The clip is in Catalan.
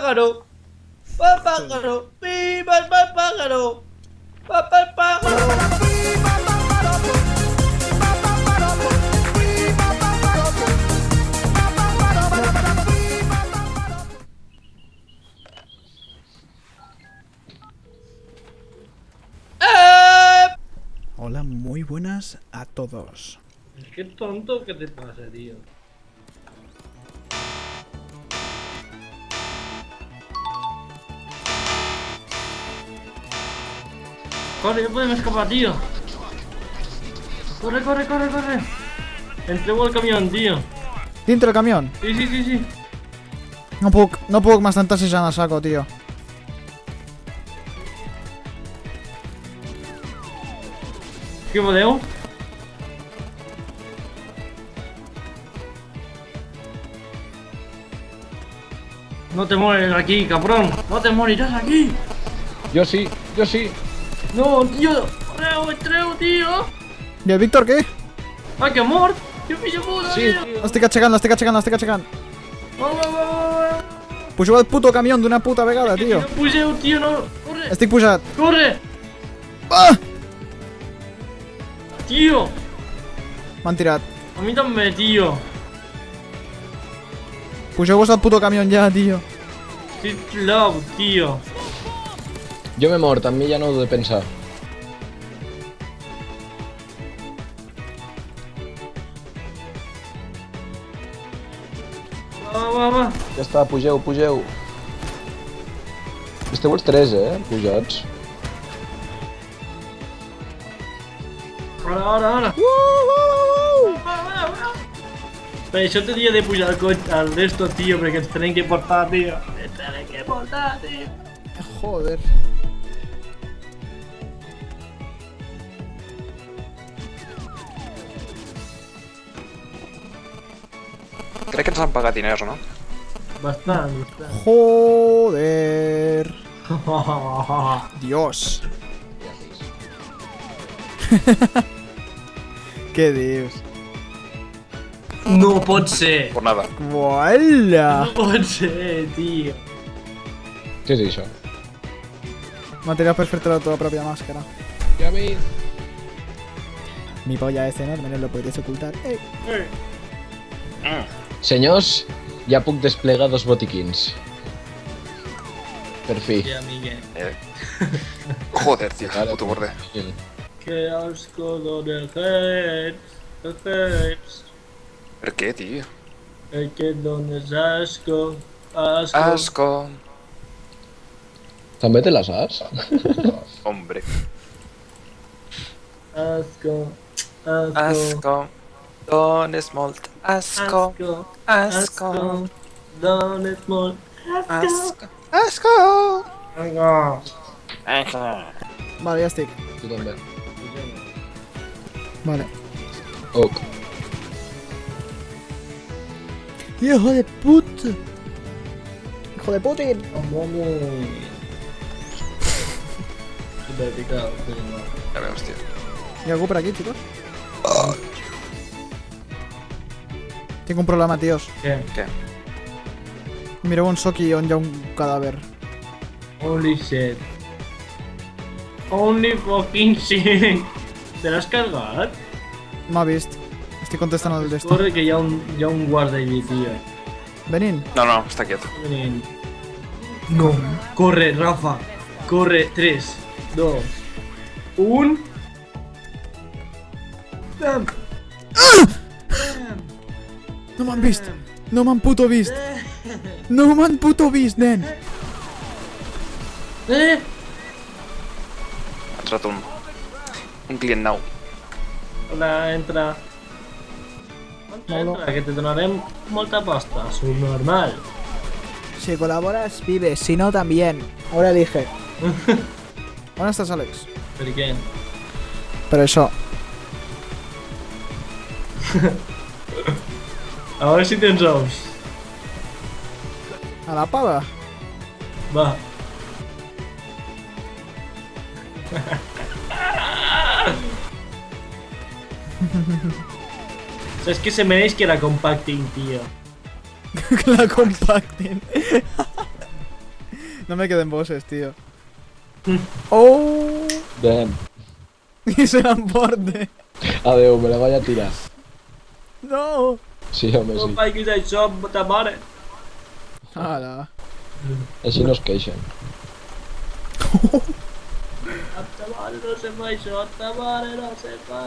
pájaro! ¡Va el pájaro! ¡Viva el pájaro! ¡Va el pájaro! Hola, muy buenas a todos. Qué tonto que te pasa, tío. Corre, no podemos escapar, tío. Corre, corre, corre, corre. Entrego el camión, tío. Dentro del camión. Sí. No puedo más tantas si se a saco, tío. ¿Qué voleo? No te mueres aquí, cabrón. No te morirás aquí. Yo sí. No, tío. Entrego, tío. ¿Y el Víctor qué? ¡Ay, que mort! ¡Que fill de puta, Sí, tío! L'estic aixecant. Va. Pugeu al puto camión d'una puta vegada, Que tio. no pugeu, tío, no. Corre. Estic pujat. ¡Corre! Ah! Tío. M'han tirat. A mí també, tío. Pugeu-vos al puto camión ja, tio. Sisplau, tío. Jo m'he mort, amb mi ja no ho he de pensar. Va. Ja està, pugeu. Esteu els tres, pujats. Ara. Per això t'hauria de pujar al cotxe, al resto, tío, perquè ens tenen que portar, tío. Joder. Crec que ens han pagat diners, no? Bastant. Joder. Dios. Què dius? No pot ser. Por nada. Uala. No pot ser, tío. Què és això? Material per fer-te la teva pròpia màscara. Ja veig. Mi polla es enorme, no lo podries ocultar. Senyors, ja puc desplegar 2 botiquins. Per fi. Ya, Miguel. Joder, tío, puto borde. Qué asco con el Heads. ¿Per qué, tío? El que donde es asco. Asco. També te la saps? Hombre. Asco. Asco. Don es molt. Asco. Asco. Don es molt. Asco. Asco. Vale, ja estic. Tu també. Vale. Ok. Hijo de puta. Hijo de Putin. Super picado, tío. Ya vemos, tío. ¿Hay algo por aquí, chicos? Tengo un problema, tíos. ¿Qué? ¿Qué? Mireu on soc i on hi ha un cadàver. Holy shit. Only fucking shit. ¿Te lo has cargado? M'ha vist. Estic contestant el d'esto. Corre que hi ha un guarda allí, tío. Venint. No, está quieto. Vení. No. Corre, Rafa. Corre. 3, 2, 1. Bam. No m'han vist. No m'han puto vist. No m'han puto vist, nen. Ha entrat un client nou. Hola, entra. Entra, que te donarem molta pasta. Subnormal. Si colaboras, vives. Si no, también. Ahora elige. On estàs, Àlex? Per què? Per això. A veure si tens ous. A la pava. Va. ¿Sabes qué se mereix que la compactin, tío? Que la compacten. No me queden bosses, tío. ¡Oh! Damn. Y se van borde. Adeu, me la vaig a tirar. No. Sí, home, sí. Opa, qui és això, ta mare? Hala. Així no es queixen. Ta mare no se fa això, ta mare no se fa.